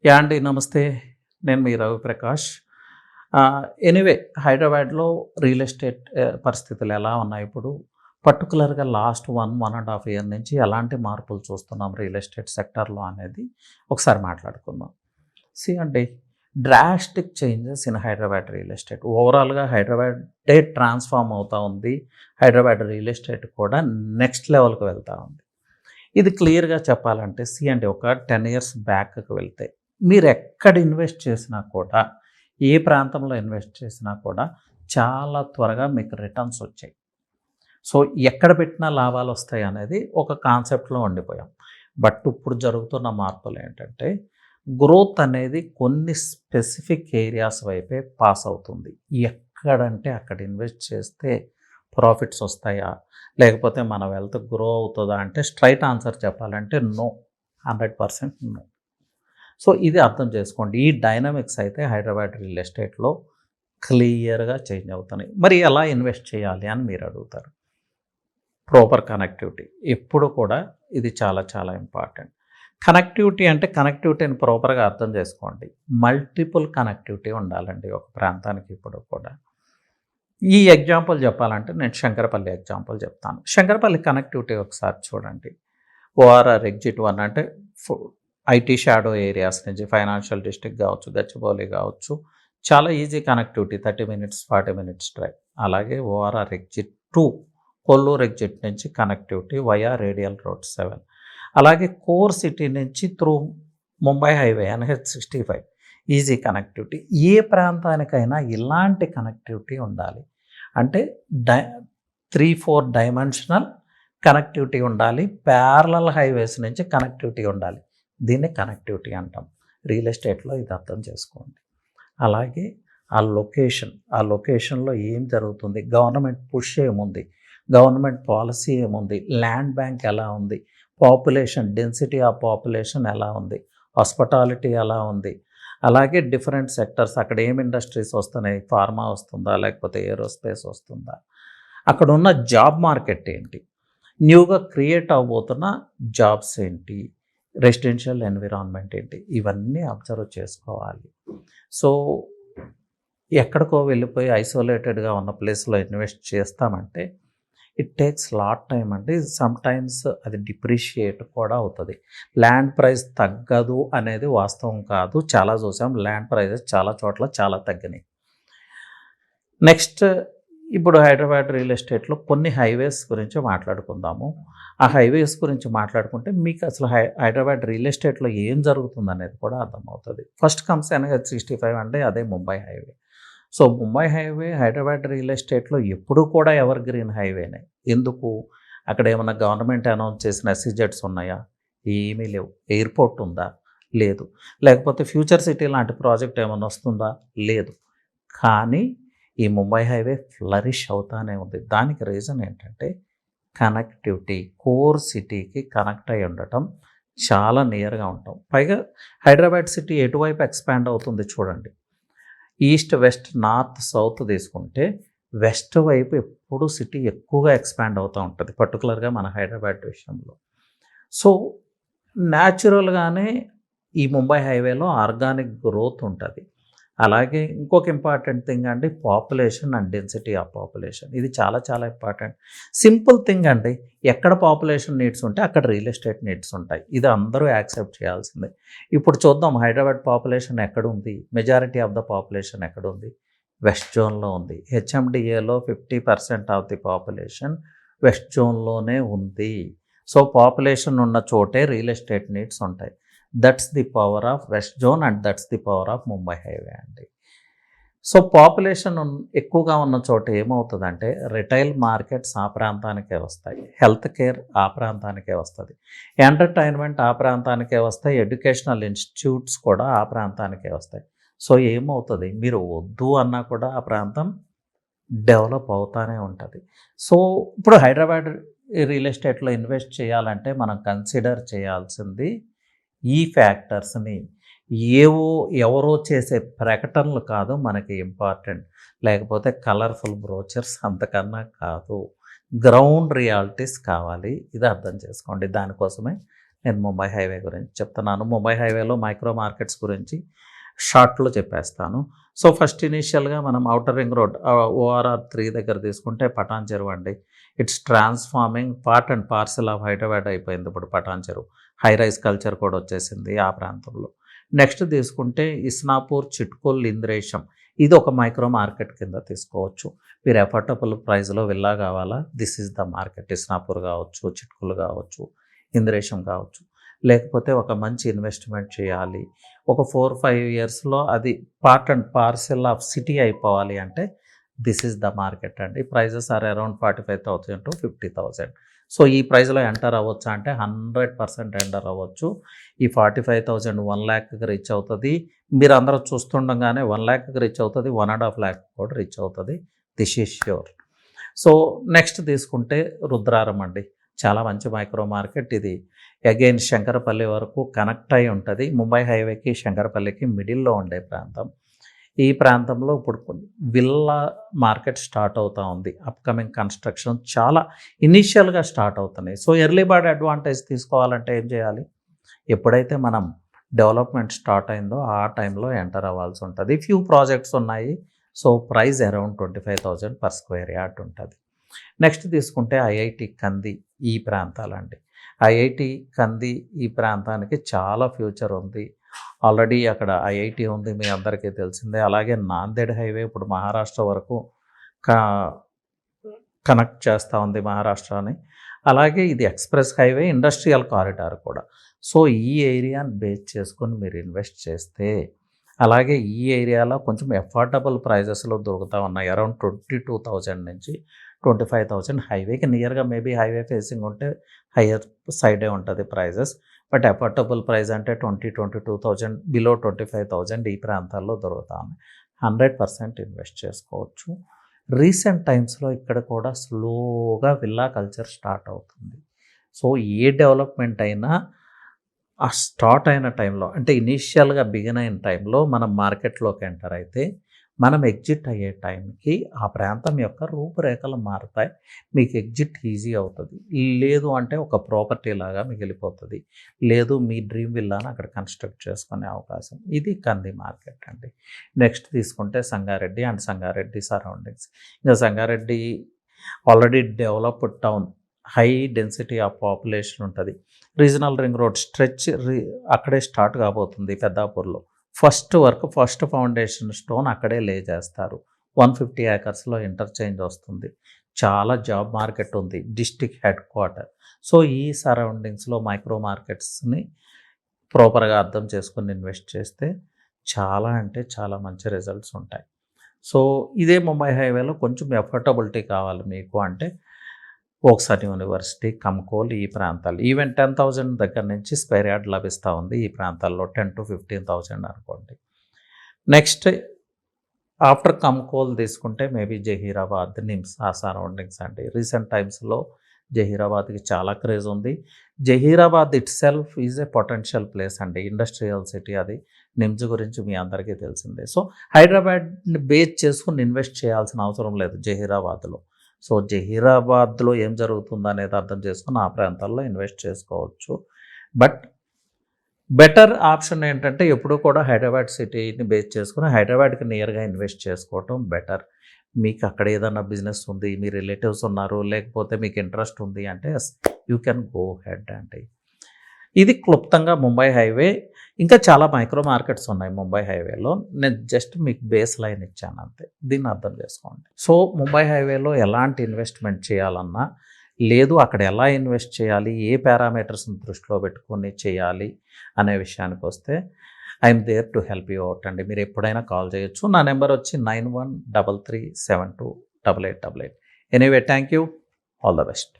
Yeah అండి. నమస్తే. నేను మీ రవిప్రకాష్. ఎనీవే హైదరాబాద్‌లో రియల్ ఎస్టేట్ పరిస్థితులు ఎలా ఉన్నాయి ఇప్పుడు? పర్టిక్యులర్‌గా లాస్ట్ 1 ½ ఇయర్ నుంచి ఎలాంటి మార్పులు చూస్తున్నాం రియల్ ఎస్టేట్ సెక్టార్‌లో అనేది ఒకసారి మాట్లాడుకుందాం. అండి, drastic changes in Hyderabad real estate. ఓవరాల్‌గా హైదరాబాదే ట్రాన్స్‌ఫార్మ్ అవుతా ఉంది. హైదరాబాద్ రియల్ ఎస్టేట్ కూడా నెక్స్ట్ లెవెల్‌కి వెళ్తా ఉంది. ఇది క్లియర్‌గా చెప్పాలంటే అండి, ఒక 10 ఇయర్స్ బ్యాక్‌కి వెళ్తే మీరెక్కడ ఇన్వెస్ట్ చేసినా కూడా, ఏ ప్రాంతంలో ఇన్వెస్ట్ చేసినా కూడా చాలా త్వరగా మీకు రిటర్న్స్ వచ్చాయి. సో, ఎక్కడ పెట్టినా లాభాలొస్తాయి అనేది ఒక కాన్సెప్ట్‌లో ఉండిపోయాం. బట్ ఇప్పుడు జరుగుతున్న మార్పులేంటంటే, గ్రోత్ అనేది కొన్ని స్పెసిఫిక్ ఏరియాస్ వైపే పాస్ అవుతుంది. ఎక్కడంటే అక్కడ ఇన్వెస్ట్ చేస్తే ప్రాఫిట్స్ వస్తాయా? లేకపోతే మన వెల్త్ గ్రో అవుతదా? అంటే స్ట్రెయిట్ ఆన్సర్ చెప్పాలంటే నో. 100% నో. సో, ఇది అర్థం చేసుకోండి. ఈ డైనమిక్స్ అయితే హైదరాబాద్ రియల్ ఎస్టేట్‌లో క్లియర్‌గా చేంజ్ అవుతున్నాయి. మరి ఎలా ఇన్వెస్ట్ చేయాలి అని మీరు అడుగుతారు. Proper connectivity. ఎప్పుడు కూడా ఇది చాలా చాలా ఇంపార్టెంట్. కనెక్టివిటీ అంటే కనెక్టివిటీని ప్రాపర్‌గా అర్థం చేసుకోండి. మల్టిపుల్ కనెక్టివిటీ ఉండాలండి ఒక ప్రాంతానికి ఇప్పుడు కూడా. ఈ ఎగ్జాంపుల్ చెప్పాలంటే నేను శంకరపల్లి ఎగ్జాంపుల్ చెప్తాను. శంకరపల్లి కనెక్టివిటీ ఒకసారి చూడండి. ఓఆర్ఆర్ ఎగ్జిట్ 1 అంటే ఫు ఐటీ షాడో ఏరియాస్ నుంచి ఫైనాన్షియల్ డిస్ట్రిక్ట్ కావచ్చు, గచ్చిబౌలి కావచ్చు, చాలా easy connectivity 30 minutes, 40 minutes drive. అలాగే ఓఆర్ఆర్ ఎగ్జిట్ 2 కొల్లూరు ఎగ్జిట్ నుంచి కనెక్టివిటీ వయా రేడియల్ రోడ్ 7. అలాగే కోర్ సిటీ నుంచి through Mumbai highway NH65 easy connectivity. ఏ ప్రాంతానికైనా ఇలాంటి కనెక్టివిటీ ఉండాలి. అంటే డై 3-4 డైమెన్షనల్ కనెక్టివిటీ ఉండాలి. ప్యారలల్ హైవేస్ నుంచి కనెక్టివిటీ ఉండాలి. దీన్ని కనెక్టివిటీ అంటాం. రియల్ ఎస్టేట్‌లో ఇది అర్థం చేసుకోండి. అలాగే ఆ లొకేషన్‌లో ఏం జరుగుతుంది? గవర్నమెంట్ పుష్ ఏముంది? గవర్నమెంట్ పాలసీ ఏముంది? ల్యాండ్ బ్యాంక్ ఎలా ఉంది? పాపులేషన్ డెన్సిటీ ఆఫ్ పాపులేషన్ ఎలా ఉంది? హాస్పిటాలిటీ ఎలా ఉంది? అలాగే డిఫరెంట్ సెక్టర్స్ అక్కడ ఏం ఇండస్ట్రీస్ వస్తున్నాయి? ఫార్మా వస్తుందా? లేకపోతే ఏరోస్పేస్ వస్తుందా? అక్కడున్న జాబ్ మార్కెట్ ఏంటి? న్యూగా క్రియేట్ అవ్వబోతున్న జాబ్స్ ఏంటి? రెసిడెన్షియల్ ఎన్విరాన్మెంట్ ఏంటి? ఇవన్నీ అబ్జర్వ్ చేసుకోవాలి. సో, ఎక్కడికో వెళ్ళిపోయి ఐసోలేటెడ్‌గా ఉన్న ప్లేస్‌లో ఇన్వెస్ట్ చేస్తామంటే ఇట్ టేక్స్ లాట్ టైమ్ అండి. సమ్‌టైమ్స్ అది డిప్రిషియేట్ కూడా అవుతది. ల్యాండ్ ప్రైస్ తగ్గదు అనేది వాస్తవం కాదు. చాలా చూసాం. ల్యాండ్ ప్రైజెస్ చాలా చోట్ల చాలా తగ్గినాయి. నెక్స్ట్, ఇప్పుడు హైదరాబాద్ రియల్ ఎస్టేట్‌లో కొన్ని హైవేస్ గురించి మాట్లాడుకుందాము. ఆ హైవేస్ గురించి మాట్లాడుకుంటే మీకు అసలు హైదరాబాద్ రియల్ ఎస్టేట్‌లో ఏం జరుగుతుందనేది కూడా అర్థమవుతది. ఫస్ట్ కమ్స్ NH65 అంటే అదే Mumbai highway. So, Mumbai highway Hyderabad real ఎస్టేట్‌లో ఎప్పుడూ కూడా ఎవర్ గ్రీన్ హైవేనే. ఎందుకు? అక్కడ ఏమన్నా గవర్నమెంట్ అనౌన్స్ చేసిన SEZs ఉన్నాయా? ఏమీ లేవు. ఎయిర్‌పోర్ట్ ఉందా? లేదు. లేకపోతే ఫ్యూచర్ సిటీ లాంటి ప్రాజెక్ట్ ఏమన్నా వస్తుందా? లేదు. కానీ ఈ ముంబై హైవే ఫ్లరిష్ అవుతానే ఉంది. దానికి రీజన్ ఏంటంటే కనెక్టివిటీ. కోర్ సిటీకి కనెక్ట్ అయ్యి ఉండటం, చాలా నియర్‌గా ఉంటాం. పైగా హైదరాబాద్ సిటీ ఎటువైపు ఎక్స్‌పాండ్ అవుతుంది చూడండి. ఈస్ట్, వెస్ట్, నార్త్, సౌత్ తీసుకుంటే వెస్ట్ వైపు ఎప్పుడు సిటీ ఎక్కువగా ఎక్స్‌పాండ్ అవుతూ ఉంటుంది. పర్టిక్యులర్‌గా మన హైదరాబాద్ విషయంలో. సో, న్యాచురల్‌గానే ఈ ముంబై హైవేలో ఆర్గానిక్ గ్రోత్ ఉంటది. అలాగే ఇంకొక ఇంపార్టెంట్ థింగ్ అండి, population and density of population. ఇది చాలా చాలా ఇంపార్టెంట్. సింపుల్ థింగ్ అండి. ఎక్కడ పాపులేషన్ నీడ్స్ ఉంటే అక్కడ రియల్ ఎస్టేట్ నీడ్స్ ఉంటాయి. ఇది అందరూ యాక్సెప్ట్ చేయాల్సిందే. ఇప్పుడు చూద్దాం హైదరాబాద్ పాపులేషన్ ఎక్కడుంది? మెజారిటీ ఆఫ్ ద పాపులేషన్ ఎక్కడుంది? వెస్ట్ జోన్‌లో ఉంది. హెచ్ఎండిఏలో 50% ఆఫ్ ది పాపులేషన్ వెస్ట్ జోన్‌లోనే ఉంది. సో, పాపులేషన్ ఉన్న చోటే రియల్ ఎస్టేట్ నీడ్స్ ఉంటాయి. That's the power of west zone and that's the power of Mumbai highway అండి. సో, పాపులేషన్ ఎక్కువగా ఉన్న చోట ఏమవుతుందంటే రిటైల్ మార్కెట్స్ ఆ ప్రాంతానికే వస్తాయి. హెల్త్ కేర్ ఆ ప్రాంతానికే వస్తది. ఎంటర్‌టైన్‌మెంట్ ఆ ప్రాంతానికే వస్తాయి. ఎడ్యుకేషనల్ ఇన్‌స్టిట్యూట్స్ కూడా ఆ ప్రాంతానికే వస్తాయి. సో, ఏమవుతది? మీరు వద్దు అన్నా కూడా ఆ ప్రాంతం డెవలప్ అవుతానే ఉంటది. సో, ఇప్పుడు హైదరాబాద్ రియల్ ఎస్టేట్‌లో ఇన్వెస్ట్ చేయాలంటే మనం కన్సిడర్ చేయాల్సింది ఈ ఫ్యాక్టర్స్‌ని. ఏవో ఎవరో చేసే ప్రకటనలు కాదు మనకి ఇంపార్టెంట్. లేకపోతే కలర్‌ఫుల్ బ్రోచర్స్ అంతకన్నా కాదు. గ్రౌండ్ రియాలిటీస్ కావాలి. ఇది అర్థం చేసుకోండి. దానికోసమే నేను ముంబై హైవే గురించి చెప్తున్నాను. ముంబై హైవేలో మైక్రో మార్కెట్స్ గురించి షార్ట్‌లో చెప్పేస్తాను. సో, ఫస్ట్ ఇనీషియల్‌గా మనం ఔటర్ రింగ్ రోడ్ ఓఆర్ఆర్ 3 దగ్గర తీసుకుంటే పటాన్ చెరువు అండి. It's transforming part and parcel of Hyderabad అయిపోయింది ఇప్పుడు పటాన్ చెరువు. హై రైజ్ కల్చర్ కూడా వచ్చేసింది ఆ ప్రాంతంలో. నెక్స్ట్ తీసుకుంటే ఇస్నాపూర్, చిట్కుల్, ఇంద్రేశం ఇది ఒక మైక్రో మార్కెట్ కింద తీసుకోవచ్చు. మీరు ఎఫోర్డబుల్ ప్రైస్‌లో విల్లా కావాలా? This is the market. Isnapur కావచ్చు, చిట్కులు కావచ్చు, ఇంద్రేశం కావచ్చు. లేకపోతే ఒక మంచి ఇన్వెస్ట్‌మెంట్ చేయాలి. ఒక 4, 5 ఇయర్స్‌లో అది part and parcel of city అయిపోవాలి అంటే దిస్ ఈజ్ ద మార్కెట్ అండి. Prices are around 45,000-50,000. సో, ఈ ప్రైస్‌లో ఎంటర్ అవ్వచ్చా అంటే 100% ఎంటర్ అవ్వచ్చు. ఈ 45,000 1,00,000కి రీచ్ అవుతది. మీరందరూ చూస్తుండగానే 1,00,000కి రీచ్ అవుతది. 1,50,000 కూడా రీచ్ అవుతది. This is sure. So, next తీసుకుంటే రుద్రారం అండి. చాలా మంచి మైక్రో మార్కెట్ ఇది. అగైన్ శంకరపల్లి వరకు కనెక్ట్ అయి ఉంటది. ముంబై హైవేకి, శంకరపల్లికి మిడిల్‌లో ఉండే ప్రాంతం. ఈ ప్రాంతంలో ఇప్పుడు విల్లా మార్కెట్ స్టార్ట్ అవుతా ఉంది. అప్‌కమింగ్ కన్‌స్ట్రక్షన్ చాలా ఇనీషియల్‌గా స్టార్ట్ అవుతున్నాయి. సో, ఎర్లీ బర్డ్ అడ్వాంటేజ్ తీసుకోవాలంటే ఏం చేయాలి? ఎప్పుడైతే మనం డెవలప్‌మెంట్ స్టార్ట్ అయిందో ఆ టైంలో ఎంటర్ అవ్వాల్సి ఉంటది. ఫ్యూ ప్రాజెక్ట్స్ ఉన్నాయి. So, price around 25,000 per square yard ఉంటది. నెక్స్ట్ తీసుకుంటే ఐఐటి కంది ఈ ప్రాంతాలండి. ఐఐటి కంది ఈ ప్రాంతానికి చాలా ఫ్యూచర్ ఉంది. ఆల్రెడీ అక్కడ ఐఐటి ఉంది, మీ అందరికీ తెలిసిందే. అలాగే నాందేడ్ హైవే ఇప్పుడు మహారాష్ట్ర వరకు క కనెక్ట్ చేస్తూ ఉంది మహారాష్ట్రని. అలాగే ఇది ఎక్స్‌ప్రెస్ హైవే, ఇండస్ట్రియల్ కారిడార్ కూడా. సో, ఈ ఏరియాని బేస్ చేసుకొని మీరు ఇన్వెస్ట్ చేస్తే, అలాగే ఈ ఏరియాలో కొంచెం ఎఫోర్డబుల్ ప్రైజెస్‌లో దొరుకుతా ఉన్నాయి. అరౌండ్ 22,000 నుంచి 25,000 హైవేకి నియర్‌గా మేబీ హైవే ఫేసింగ్ ఉంటే హయ్యర్ సైడే ఉంటది ప్రైజెస్. బట్ ఎఫోర్డబుల్ ప్రైస్ అంటే 22,000 బిలో 25,000 ఈ ప్రాంతాల్లో దొరుకుతా ఉన్నాయి. 100% ఇన్వెస్ట్ చేసుకోవచ్చు. రీసెంట్ టైమ్స్‌లో ఇక్కడ కూడా స్లోగా విల్లా కల్చర్ స్టార్ట్ అవుతుంది. సో, ఏ డెవలప్‌మెంట్ అయినా ఆ స్టార్ట్ అయిన టైంలో అంటే ఇనీషియల్‌గా బిగిన్ అయిన టైంలో మనం మార్కెట్‌లోకి ఎంటర్ అయితే, మనం ఎగ్జిట్ అయ్యే టైంకి ఆ ప్రాంతం యొక్క రూపురేఖలు మారుతాయి. మీకు ఎగ్జిట్ ఈజీ అవుతది. లేదు అంటే ఒక ప్రాపర్టీ లాగా మిగిలిపోతది. లేదు మీ డ్రీమ్ విల్లాని అక్కడ కన్‌స్ట్రక్ట్ చేసుకునే అవకాశం. ఇది కంది మార్కెట్ అండి. నెక్స్ట్ తీసుకుంటే సంగారెడ్డి అండ్ సంగారెడ్డి సరౌండింగ్స్. ఇంకా Sangareddy already developed town. High density of population ఉంటది. రీజనల్ రింగ్ రోడ్ స్ట్రెచ్ అక్కడే స్టార్ట్ కాబోతుంది పెద్దాపూర్‌లో. ఫస్ట్ ఫౌండేషన్ స్టోన్ అక్కడే లే చేస్తారు. 150 ఏకర్స్‌లో ఇంటర్చేంజ్ వస్తుంది. చాలా జాబ్ మార్కెట్ ఉంది. District head quarter. సో, ఈ సరౌండింగ్స్‌లో మైక్రో మార్కెట్స్‌ని ప్రాపర్‌గా అర్థం చేసుకొని ఇన్వెస్ట్ చేస్తే చాలా అంటే చాలా మంచి రిజల్ట్స్ ఉంటాయి. సో, ఇదే ముంబై హైవేలో కొంచెం ఎఫోర్డబిలిటీ కావాలి మీకు అంటే వోక్సన్ యూనివర్సిటీ, కమ్కోల్ ఈ ప్రాంతాలు. ఈవెన్ 10,000 దగ్గర నుంచి స్క్వేర్ యార్డ్ లభిస్తూ ఉంది ఈ ప్రాంతాల్లో. 10,000-15,000 అనుకోండి. నెక్స్ట్ ఆఫ్టర్ కమ్కోల్ తీసుకుంటే మేబీ జహీరాబాద్, నిమ్స్ ఆ సరౌండింగ్స్ అండి. రీసెంట్ టైమ్స్‌లో జహీరాబాద్‌కి చాలా క్రేజ్ ఉంది. Zaheerabad it self is a potential place అండి. ఇండస్ట్రియల్ సిటీ అది. నిమ్స్ గురించి మీ అందరికీ తెలిసిందే. సో, హైదరాబాద్‌ని బేస్ చేసుకొని ఇన్వెస్ట్ చేయాల్సిన అవసరం లేదు జహీరాబాద్‌లో. సో, జహీరాబాద్‌లో ఏం జరుగుతుందనేది అర్థం చేసుకొని ఆ ప్రాంతాల్లో ఇన్వెస్ట్ చేసుకోవచ్చు. బట్ బెటర్ ఆప్షన్ ఏంటంటే ఎప్పుడూ కూడా హైదరాబాద్ సిటీని బేస్ చేసుకొని హైదరాబాద్‌కి నియర్‌గా ఇన్వెస్ట్ చేసుకోవటం బెటర్. మీకు అక్కడ ఏదన్నా బిజినెస్ ఉంది, మీ రిలేటివ్స్ ఉన్నారు, లేకపోతే మీకు ఇంట్రెస్ట్ ఉంది అంటే యూ కెన్ గో హెడ్ అండి. ఇది క్లుప్తంగా ముంబై హైవే. ఇంకా చాలా మైక్రో మార్కెట్స్ ఉన్నాయి ముంబై హైవేలో. నేను జస్ట్ మీకు బేస్ లైన్ ఇచ్చాను అంతే. దీన్ని అర్థం చేసుకోండి. సో, ముంబై హైవేలో ఎలాంటి ఇన్వెస్ట్‌మెంట్ చేయాలన్నా, లేదు అక్కడ ఎలా ఇన్వెస్ట్ చేయాలి, ఏ పారామీటర్స్‌ని దృష్టిలో పెట్టుకొని చేయాలి అనే విషయానికొస్తే I'm there to help you out అండి. మీరు ఎప్పుడైనా కాల్ చేయొచ్చు. నా నెంబర్ వచ్చి 9133728888. Anyway thank you. All the best.